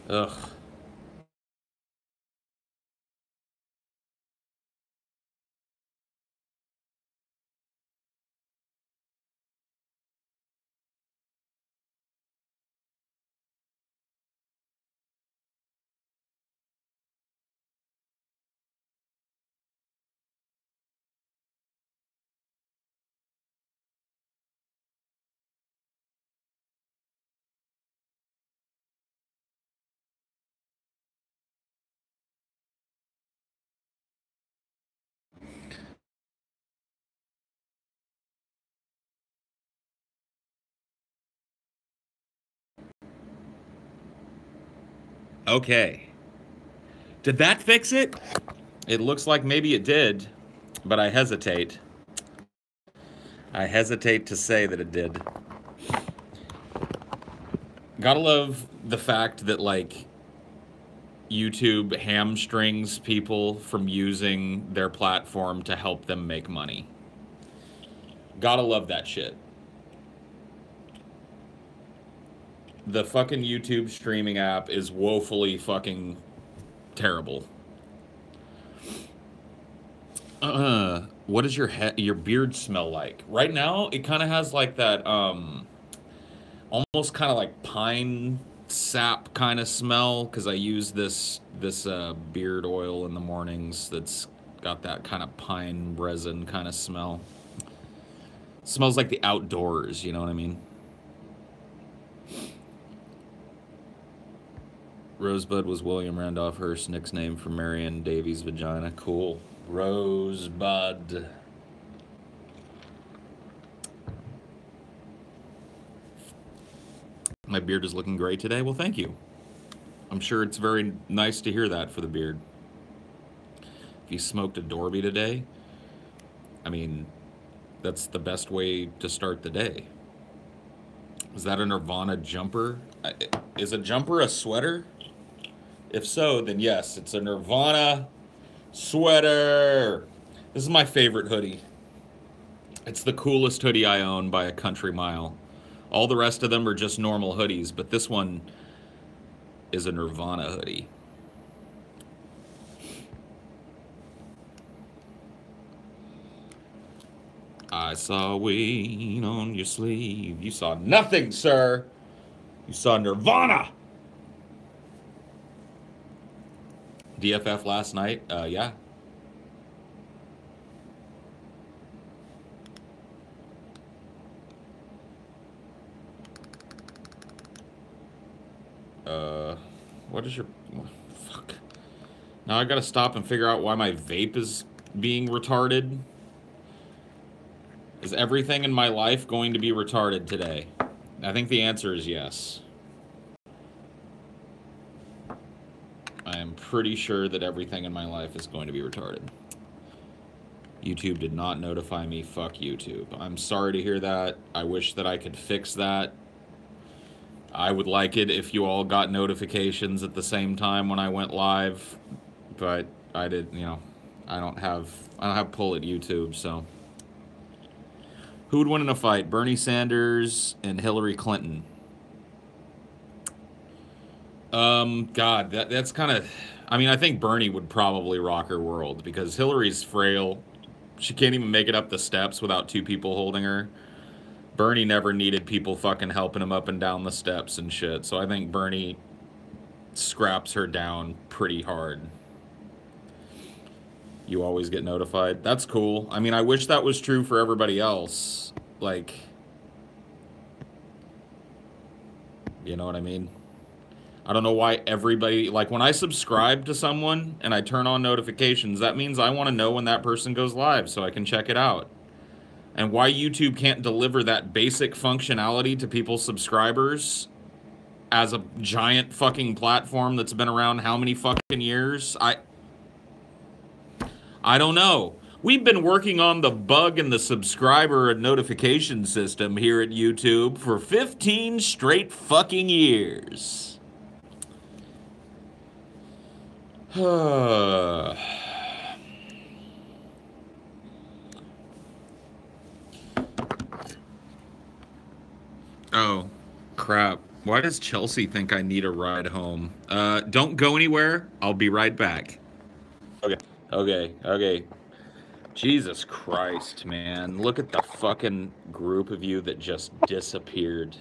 Ugh. Okay. Did that fix it? It looks like maybe it did, but I hesitate. I hesitate to say that it did. Gotta love the fact that, like, YouTube hamstrings people from using their platform to help them make money. Gotta love that shit. The fucking YouTube streaming app is woefully fucking terrible. What does your beard smell like? Right now, it kind of has like that almost kind of like pine sap kind of smell because I use this beard oil in the mornings that's got that kind of pine resin kind of smell. Smells like the outdoors, you know what I mean? Rosebud was William Randolph Hearst's nickname for Marion Davies' vagina. Cool. Rosebud. My beard is looking great today. Well, thank you. I'm sure it's very nice to hear that for the beard. If you smoked a Dorby today, I mean, that's the best way to start the day. Is that a Nirvana jumper? Is a jumper a sweater? If so, then yes, it's a Nirvana sweater. This is my favorite hoodie. It's the coolest hoodie I own by a country mile. All the rest of them are just normal hoodies, but this one is a Nirvana hoodie. I saw Wayne on your sleeve. You saw nothing, sir. You saw Nirvana. DFF last night? Yeah. What is your... Fuck. Now I gotta stop and figure out why my vape is being retarded. Is everything in my life going to be retarded today? I think the answer is yes. I am pretty sure that everything in my life is going to be retarded. YouTube did not notify me. Fuck YouTube. I'm sorry to hear that. I wish that I could fix that. I would like it if you all got notifications at the same time when I went live, but I did, you know, I don't have pull at YouTube, so. Who would win in a fight? Bernie Sanders and Hillary Clinton. God, that's kind of, I mean, I think Bernie would probably rock her world because Hillary's frail. She can't even make it up the steps without two people holding her. Bernie never needed people fucking helping him up and down the steps and shit. So I think Bernie scraps her down pretty hard. You always get notified. That's cool. I mean, I wish that was true for everybody else. Like, you know what I mean? I don't know why everybody, like when I subscribe to someone and I turn on notifications, that means I want to know when that person goes live so I can check it out. And why YouTube can't deliver that basic functionality to people's subscribers as a giant fucking platform that's been around how many fucking years? I don't know. We've been working on the bug in the subscriber and notification system here at YouTube for 15 straight fucking years. Oh, crap. Why does Chelsea think I need a ride home? Don't go anywhere. I'll be right back. Okay. Jesus Christ, man. Look at the fucking group of you that just disappeared.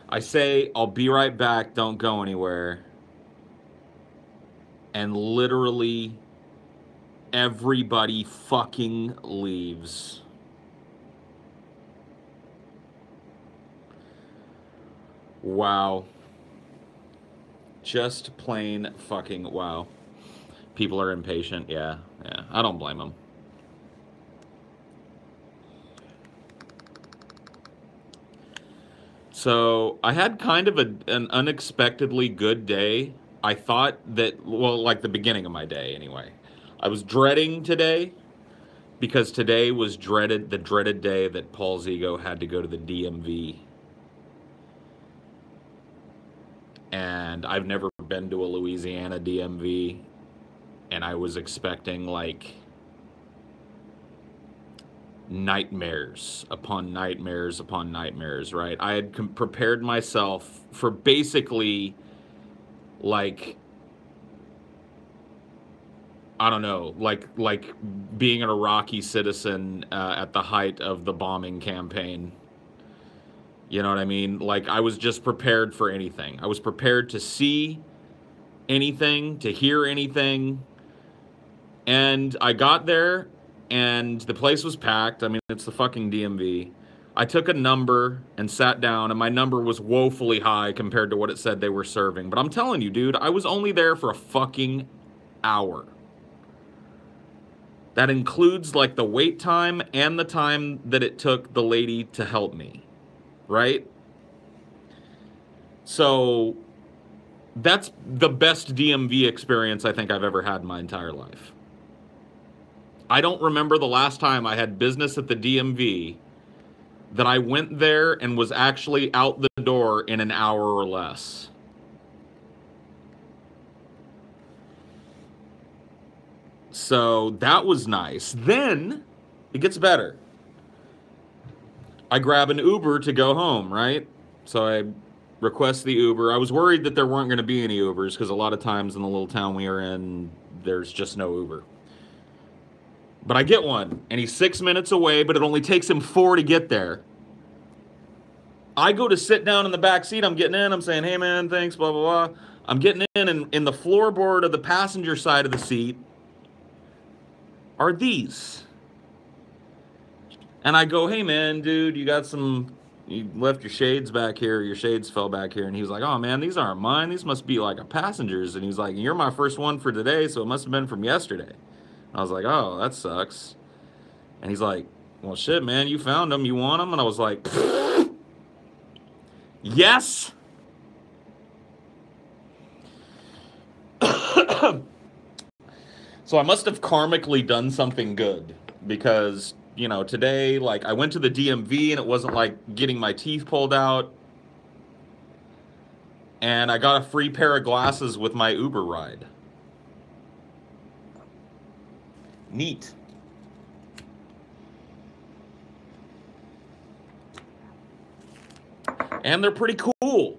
I say, I'll be right back, don't go anywhere. And literally everybody fucking leaves. Wow. Just plain fucking wow. People are impatient. Yeah. I don't blame them. So I had kind of an unexpectedly good day. I thought that, well, like the beginning of my day anyway. I was dreading today because today was the dreaded day that Paul's ego had to go to the DMV. And I've never been to a Louisiana DMV. And I was expecting like nightmares upon nightmares upon nightmares, right? I had prepared myself for basically like, I don't know, like being an Iraqi citizen at the height of the bombing campaign. You know what I mean? Like, I was just prepared for anything. I was prepared to see anything, to hear anything. And I got there, and the place was packed. I mean, it's the fucking DMV. I took a number and sat down, and my number was woefully high compared to what it said they were serving. But I'm telling you, dude, I was only there for a fucking hour. That includes, like, the wait time and the time that it took the lady to help me. Right? So that's the best DMV experience I think I've ever had in my entire life. I don't remember the last time I had business at the DMV that I went there and was actually out the door in an hour or less. So that was nice. Then it gets better. I grab an Uber to go home, right? So I request the Uber. I was worried that there weren't going to be any Ubers because a lot of times in the little town we are in, there's just no Uber. But I get one, and he's 6 minutes away, but it only takes him 4 to get there. I go to sit down in the back seat. I'm getting in. I'm saying, hey, man, thanks, blah, blah, blah. I'm getting in, and in the floorboard of the passenger side of the seat are these. And I go, hey, man, dude, you left your shades back here. Your shades fell back here. And he was like, oh, man, these aren't mine. These must be like a passenger's. And he's like, you're my first one for today, so it must have been from yesterday. And I was like, oh, that sucks. And he's like, well, shit, man, you found them. You want them? And I was like, yes. So I must have karmically done something good because, you know, today, like, I went to the DMV and it wasn't like getting my teeth pulled out. And I got a free pair of glasses with my Uber ride. Neat. And they're pretty cool.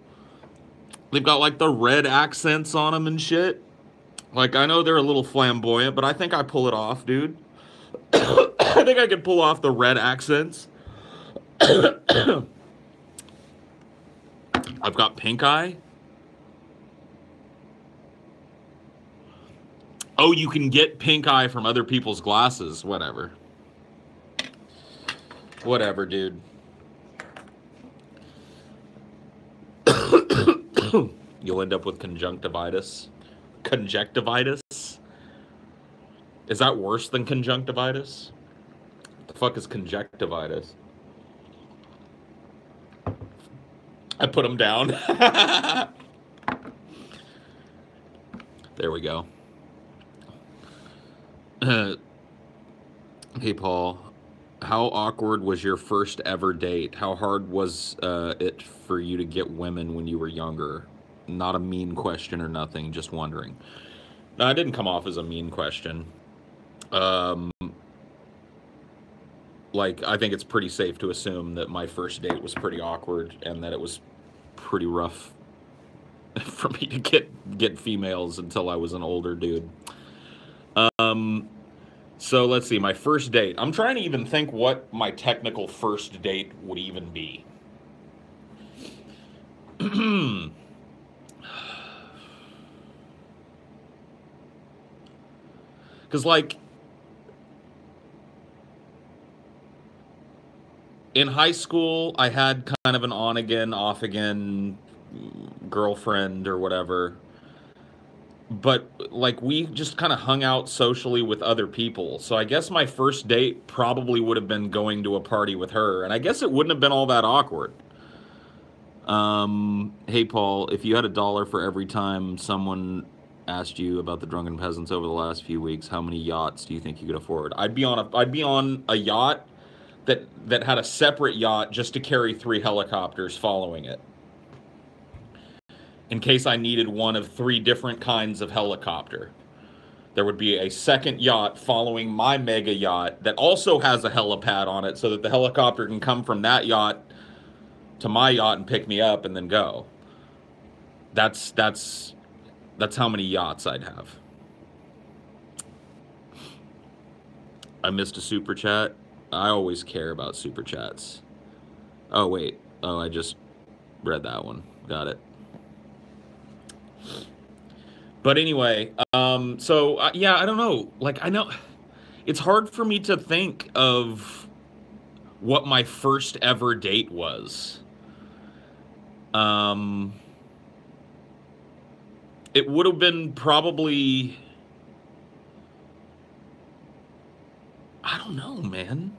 They've got like the red accents on them and shit. Like, I know they're a little flamboyant, but I think I pull it off, dude. I think I can pull off the red accents. I've got pink eye. Oh, you can get pink eye from other people's glasses. Whatever. Whatever, dude. You'll end up with conjunctivitis. Conjunctivitis? Is that worse than conjunctivitis? What the fuck is conjunctivitis? I put them down. There we go. Hey, Paul. How awkward was your first ever date? How hard was it for you to get women when you were younger? Not a mean question or nothing, just wondering. No, I didn't come off as a mean question. like, I think it's pretty safe to assume that my first date was pretty awkward and that it was pretty rough for me to get females until I was an older dude. So let's see, my first date. I'm trying to even think what my technical first date would even be. Because, like, in high school, I had kind of an on-again, off-again girlfriend or whatever. But, like, we just kind of hung out socially with other people. So I guess my first date probably would have been going to a party with her. And I guess it wouldn't have been all that awkward. Hey, Paul, if you had $1 for every time someone asked you about the Drunken Peasants over the last few weeks, how many yachts do you think you could afford? I'd be on a yacht that had a separate yacht just to carry 3 helicopters following it, in case I needed one of 3 different kinds of helicopter. There would be a second yacht following my mega yacht that also has a helipad on it, so that the helicopter can come from that yacht to my yacht and pick me up and then go. That's how many yachts I'd have. I missed a super chat. I always care about super chats. Oh, wait. Oh, I just read that one. Got it. But anyway, yeah, I don't know. Like, I know it's hard for me to think of what my first ever date was. It would have been probably, I don't know, man.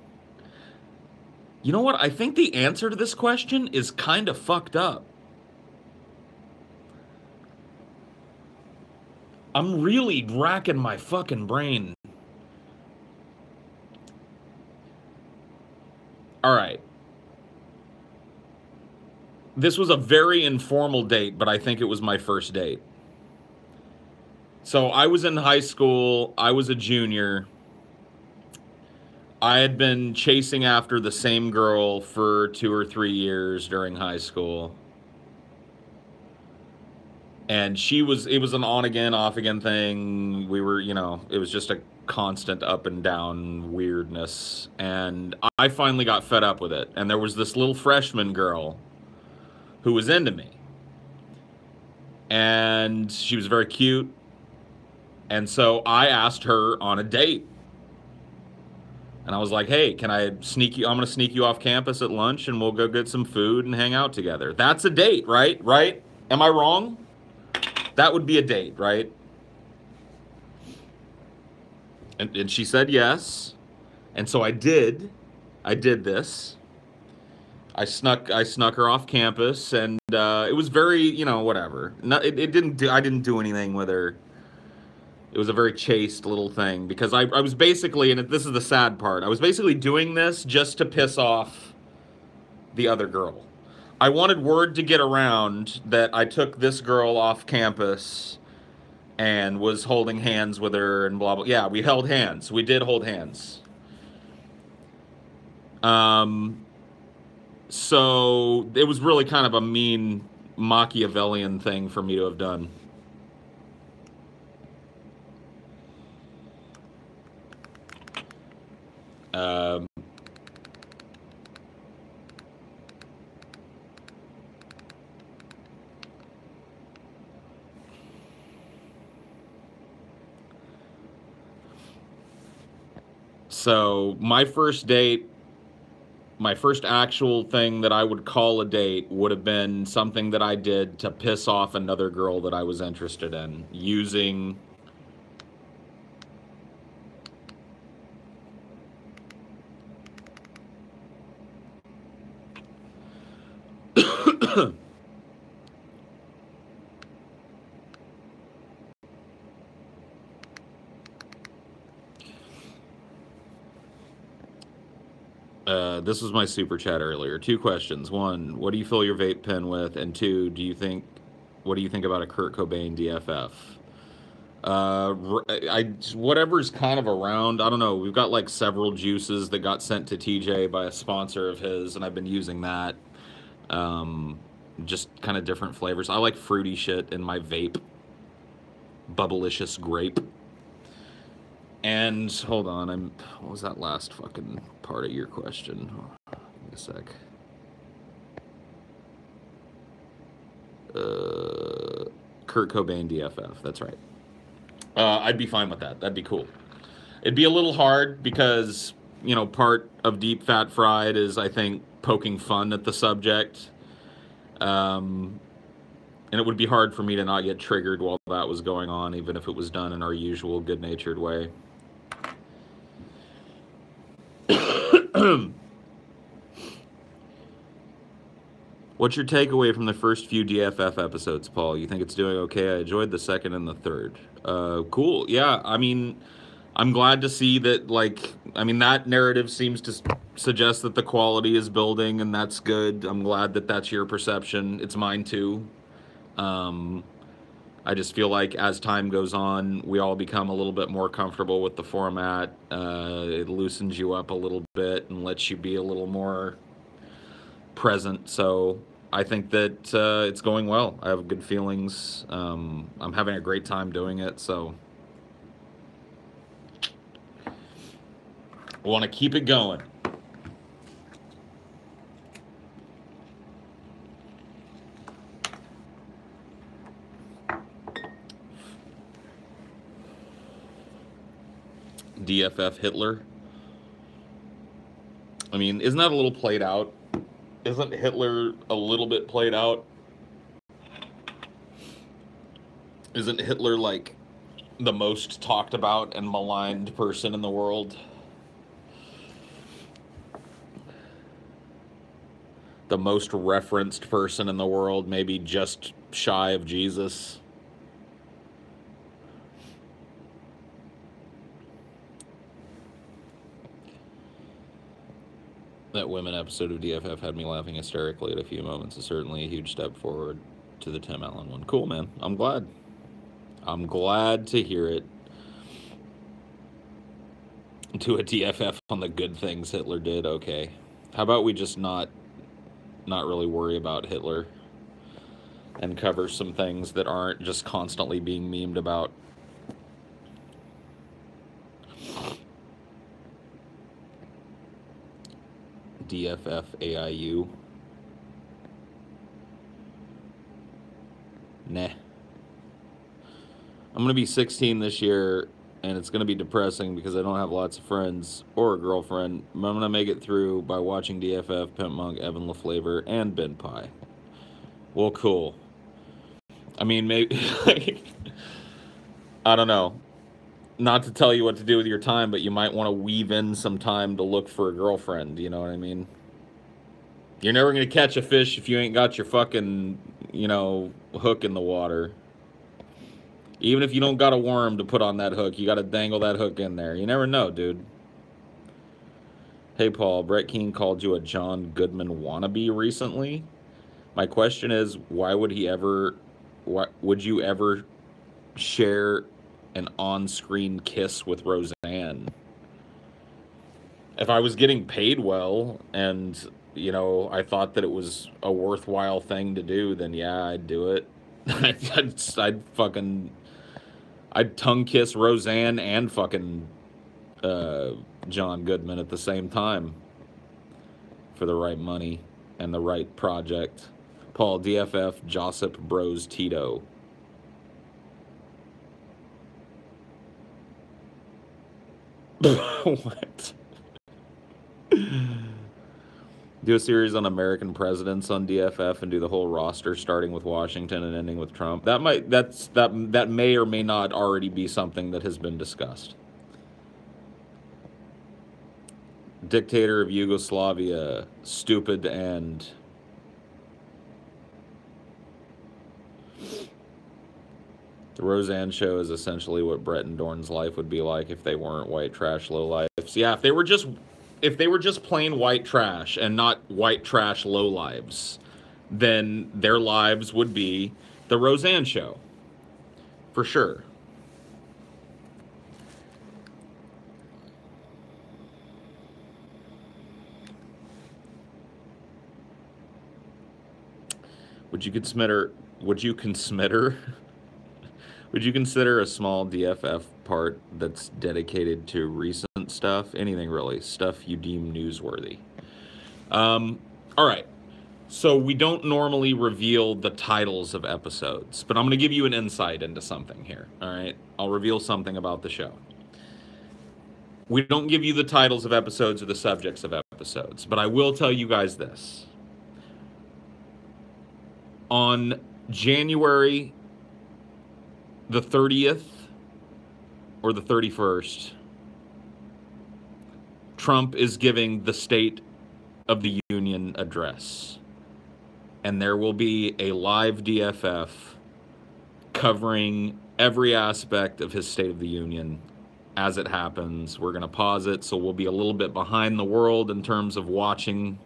You know what? I think the answer to this question is kind of fucked up. I'm really racking my fucking brain. All right. This was a very informal date, but I think it was my first date. So I was in high school. I was a junior. I had been chasing after the same girl for 2 or 3 years during high school. And it was an on-again, off-again thing. We were, it was just a constant up and down weirdness. And I finally got fed up with it. And there was this little freshman girl who was into me. And she was very cute. And so I asked her on a date. And I was like, hey, can I sneak you? I'm going to sneak you off campus at lunch and we'll go get some food and hang out together. That's a date, right? Right? Am I wrong? That would be a date, right? And she said yes. And so I did this. I snuck her off campus, and it was very, whatever. No, I didn't do anything with her. It was a very chaste little thing, because I was basically, and this is the sad part, I was basically doing this just to piss off the other girl. I wanted word to get around that I took this girl off campus and was holding hands with her and blah, blah. Yeah, we held hands. We did hold hands. So it was really kind of a mean Machiavellian thing for me to have done. So my first date, my first actual thing that I would call a date would have been something that I did to piss off another girl that I was interested in, using this was my super chat earlier. 2 questions. 1, what do you fill your vape pen with? And 2, what do you think about a Kurt Cobain DFF? Whatever's kind of around. I don't know. We've got like several juices that got sent to TJ by a sponsor of his, and I've been using that. Just kind of different flavors. I like fruity shit in my vape. Bubblicious grape. And hold on, what was that last fucking part of your question? Give me a sec. Kurt Cobain DFF. That's right. I'd be fine with that. That'd be cool. It'd be a little hard because, you know, part of Deep Fat Fried is, I think, poking fun at the subject. And it would be hard for me to not get triggered while that was going on, even if it was done in our usual good-natured way. What's your takeaway from the first few DFF episodes, Paul? You think it's doing okay? I enjoyed the second and the third. Cool. Yeah, I mean, I'm glad to see that, like, I mean, that narrative seems to suggest that the quality is building, and that's good. I'm glad that that's your perception. It's mine, too. I just feel like as time goes on, we all become a little bit more comfortable with the format. It loosens you up a little bit and lets you be a little more present. So I think that it's going well. I have good feelings. I'm having a great time doing it. So I want to keep it going. DFF Hitler. I mean, isn't that a little played out? Isn't Hitler a little bit played out? Isn't Hitler like the most talked about and maligned person in the world? The most referenced person in the world, maybe just shy of Jesus. That women episode of DFF had me laughing hysterically at a few moments. It's certainly a huge step forward to the Tim Allen one. Cool, man. I'm glad. I'm glad to hear it. Do a DFF on the good things Hitler did. Okay. How about we just not really worry about Hitler and cover some things that aren't just constantly being memed about. DFF AIU. Nah. I'm going to be 16 this year, and it's going to be depressing because I don't have lots of friends or a girlfriend. I'm going to make it through by watching DFF, Pimp Monk, Evan LaFlavor, and Ben Pie. Well, cool. I mean, maybe... I don't know. Not to tell you what to do with your time, but you might want to weave in some time to look for a girlfriend, you know what I mean? You're never going to catch a fish if you ain't got your fucking, you know, hook in the water. Even if you don't got a worm to put on that hook, you got to dangle that hook in there. You never know, dude. Hey, Paul, Brett Keane called you a John Goodman wannabe recently. My question is, why would he ever... would you ever share an on-screen kiss with Roseanne? If I was getting paid well and, you know, I thought that it was a worthwhile thing to do, then yeah, I'd do it. I'd tongue kiss Roseanne and fucking John Goodman at the same time for the right money and the right project. Paul, DFF, Josip Bros Tito. What? Do a series on American presidents on DFF and do the whole roster starting with Washington and ending with Trump. That may or may not already be something that has been discussed. Dictator of Yugoslavia, stupid and... The Roseanne show is essentially what Brett and Dorn's life would be like if they weren't white trash lowlifes. Yeah, if they were just plain white trash and not white trash lowlives, then their lives would be the Roseanne show. For sure. Would you consider? Would you consider? Would you consider a small DFF part that's dedicated to recent stuff? Anything really? Stuff you deem newsworthy. All right. So we don't normally reveal the titles of episodes, but I'm going to give you an insight into something here. All right. I'll reveal something about the show. We don't give you the titles of episodes or the subjects of episodes, but I will tell you guys this. On January the 30th or the 31st, Trump is giving the State of the Union address. And there will be a live DFF covering every aspect of his State of the Union as it happens. We're going to pause it, so we'll be a little bit behind the world in terms of watching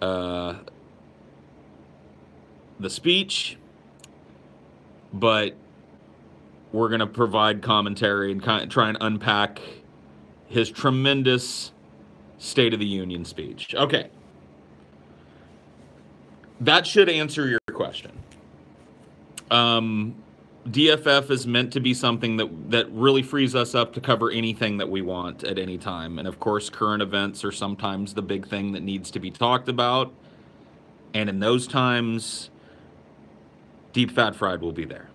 the speech, but we're going to provide commentary and try and unpack his tremendous State of the Union speech. Okay. That should answer your question. DFF is meant to be something that really frees us up to cover anything that we want at any time. And of course, current events are sometimes the big thing that needs to be talked about. And in those times, Deep Fat Fried will be there.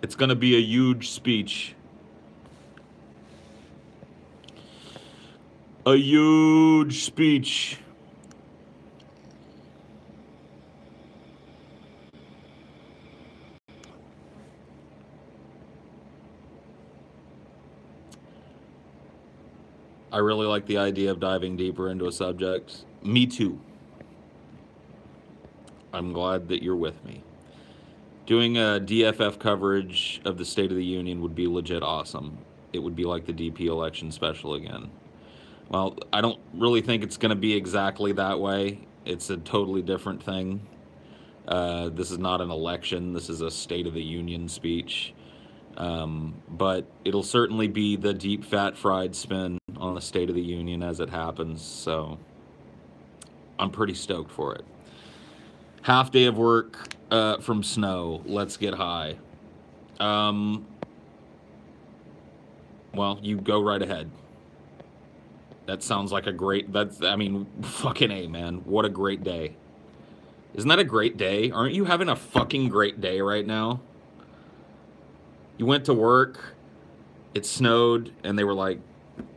It's going to be a huge speech. A huge speech. I really like the idea of diving deeper into a subject. Me too. I'm glad that you're with me. Doing a DFF coverage of the State of the Union would be legit awesome. It would be like the DP election special again. Well, I don't really think it's going to be exactly that way. It's a totally different thing. This is not an election. This is a State of the Union speech. But it'll certainly be the deep fat fried spin on the State of the Union as it happens. So I'm pretty stoked for it. Half day of work from snow. Let's get high. Well, you go right ahead. That sounds like a great, I mean, fucking A, man. What a great day. Isn't that a great day? Aren't you having a fucking great day right now? You went to work, it snowed, and they were like,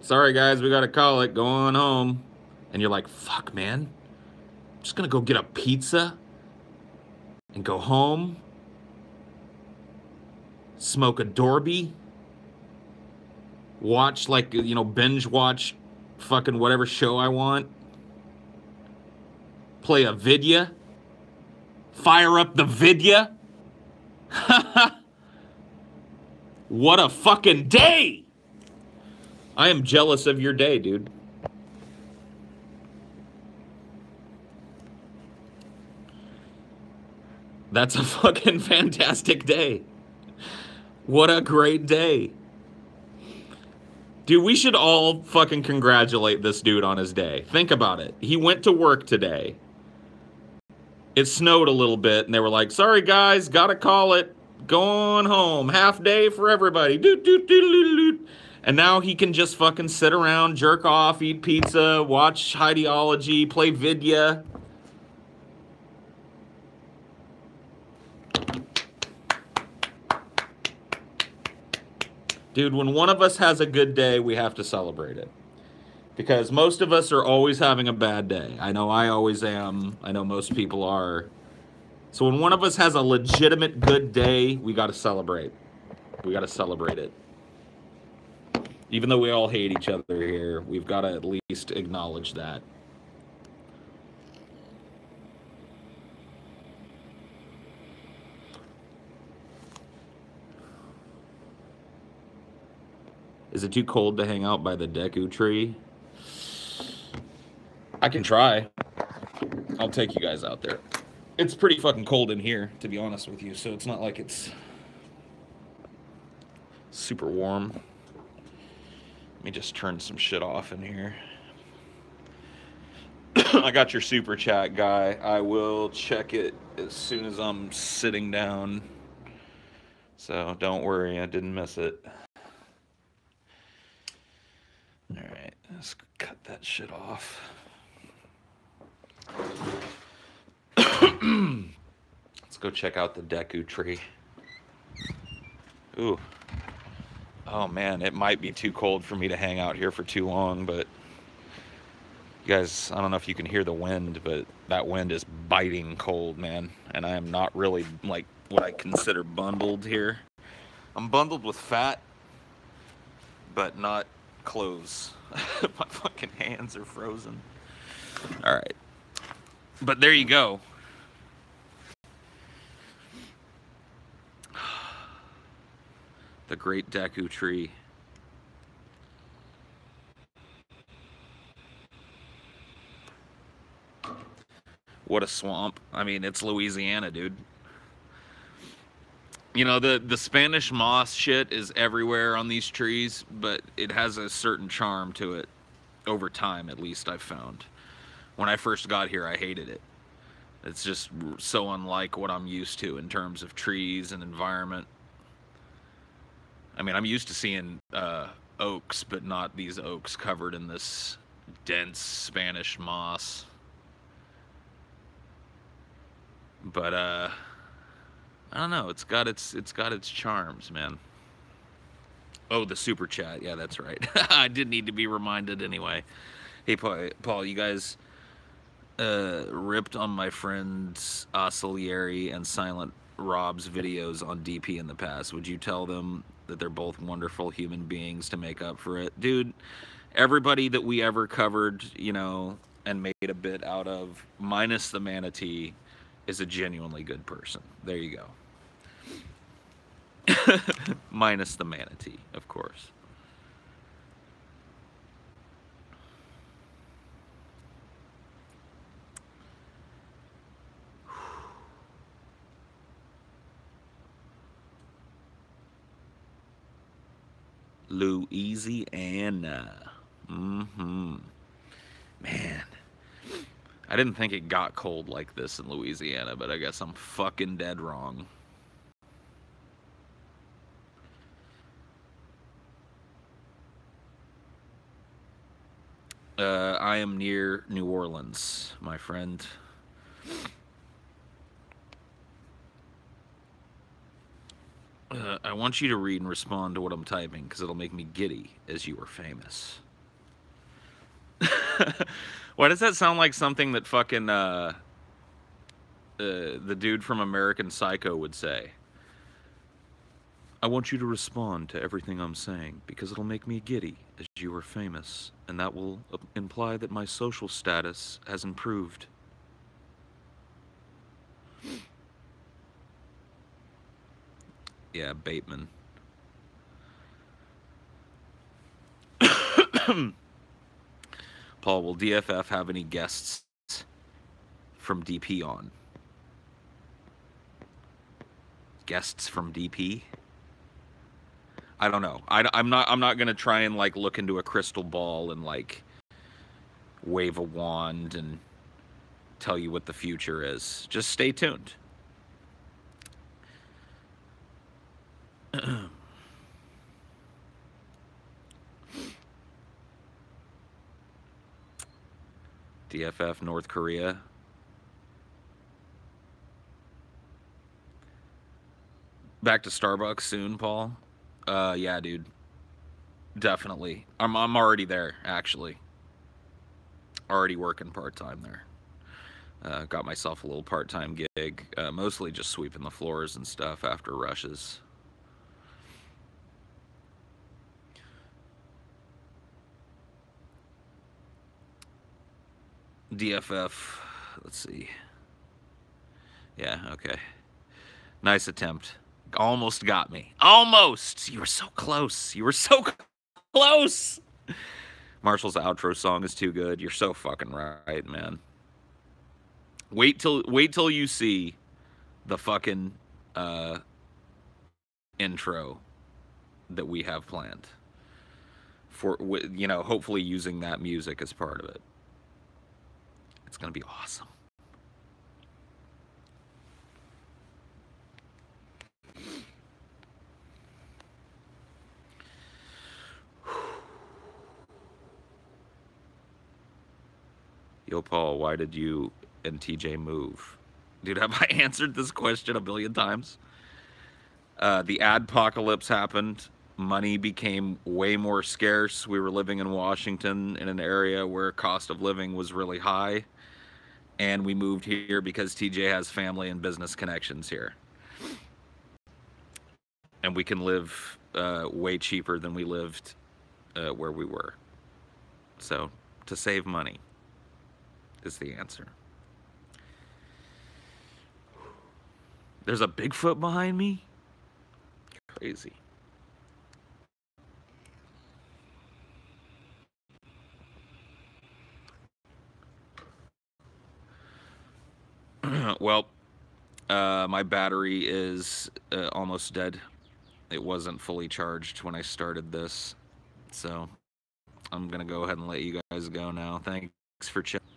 sorry guys, we gotta call it, go on home. And you're like, fuck, man. I'm just gonna go get a pizza and go home, smoke a Dorby, watch, like, you know, binge watch fucking whatever show I want, play a vidya, fire up the vidya. What a fucking day! I am jealous of your day, dude. That's a fucking fantastic day. What a great day. Dude, we should all fucking congratulate this dude on his day. Think about it. He went to work today. It snowed a little bit, and they were like, sorry guys, gotta call it. Going home. Half day for everybody. Doot, doot, doot, doot, doot. And now he can just fucking sit around, jerk off, eat pizza, watch Highdeology, play vidya. Dude, when one of us has a good day, we have to celebrate it. Because most of us are always having a bad day. I know I always am. I know most people are. So when one of us has a legitimate good day, we got to celebrate. We got to celebrate it. Even though we all hate each other here, we've got to at least acknowledge that. Is it too cold to hang out by the Deku tree? I can try. I'll take you guys out there. It's pretty fucking cold in here, to be honest with you, so it's not like it's super warm. Let me just turn some shit off in here. I got your super chat, guy. I will check it as soon as I'm sitting down. So don't worry, I didn't miss it. Alright, let's cut that shit off. Let's go check out the Deku tree. Ooh. Oh man, it might be too cold for me to hang out here for too long, but you guys, I don't know if you can hear the wind, but that wind is biting cold, man. And I am not really, like, what I consider bundled here. I'm bundled with fat, but not clothes. My fucking hands are frozen. Alright. But there you go. The great Deku tree. What a swamp. I mean, it's Louisiana, dude. You know, the Spanish moss shit is everywhere on these trees, but it has a certain charm to it. Over time, at least, I've found. When I first got here, I hated it. It's just so unlike what I'm used to in terms of trees and environment. I mean, I'm used to seeing oaks, but not these oaks covered in this dense Spanish moss. But I don't know. It's got its charms, man. Oh, the super chat. Yeah, that's right. I did need to be reminded anyway. Hey, Paul, you guys ripped on my friends Oscillary and Silent Rob's videos on DP in the past. Would you tell them that they're both wonderful human beings to make up for it? Dude, everybody that we ever covered, you know, and made a bit out of, minus the manatee, is a genuinely good person. There you go. Minus the manatee, of course. Louisiana. Man. I didn't think it got cold like this in Louisiana, but I guess I'm fucking dead wrong. I am near New Orleans, my friend. I want you to read and respond to what I'm typing, because it'll make me giddy, as you are famous. Why does that sound like something that fucking the dude from American Psycho would say? I want you to respond to everything I'm saying, because it'll make me giddy, as you are famous, and that will imply that my social status has improved. Yeah, Bateman. Paul, will DFF have any guests from DP on? Guests from DP? I don't know. I'm not gonna try and like look into a crystal ball and like wave a wand and tell you what the future is. Just stay tuned. DFF North Korea. Back to Starbucks soon, Paul. Yeah, dude. Definitely. I'm already there, actually. Already working part-time there. Got myself a little part-time gig. Mostly just sweeping the floors and stuff after rushes. DFF, let's see. Yeah, okay. Nice attempt. Almost got me. Almost! You were so close. You were so close! Marshall's outro song is too good. You're so fucking right, man. Wait till you see the fucking intro that we have planned. For, you know, hopefully using that music as part of it. It's going to be awesome. Yo, Paul, why did you and TJ move? Dude, have I answered this question a billion times? The adpocalypse happened. Money became way more scarce. We were living in Washington in an area where cost of living was really high. And we moved here because TJ has family and business connections here. And we can live way cheaper than we lived where we were. So, to save money is the answer. There's a Bigfoot behind me? Crazy. Well, my battery is almost dead. It wasn't fully charged when I started this. So I'm going to go ahead and let you guys go now. Thanks for checking.